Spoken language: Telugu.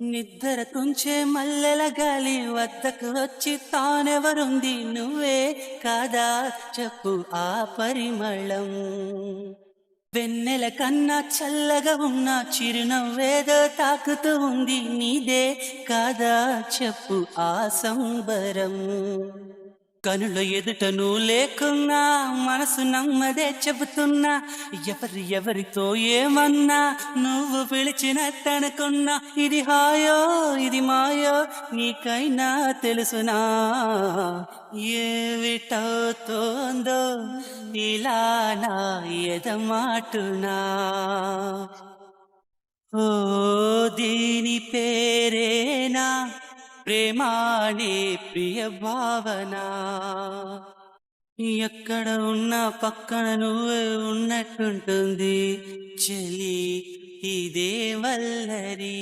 నిద్ర తుంచే మల్లెల గాలి వద్దకు వచ్చి తానెవరుంది నువ్వే కాదా చెప్పు ఆ పరిమళం. వెన్నెల కన్నా చల్లగా ఉన్న చిరునవ్వేదో తాకుతూ ఉంది నీదే కాదా చెప్పు ఆ సంబరం. కనుల ఎదుట నువ్వు లేకున్నా మనసు నమ్మదే చెబుతున్నా, ఎవరితో ఏమన్నా నువ్వు పిలిచినట్టనుకున్నా. ఇది హాయో ఇది మాయో నీకైనా తెలుసునా, ఏమిటవుతోందో ఇలా నా ఎదమాటునా. ఓ దీని పేరేనా ప్రేమానే ప్రియ భావన. ఎక్కడ ఉన్నా పక్కన నువ్వే ఉన్నట్టుంటుంది చెలి ఇదే వల్లరి.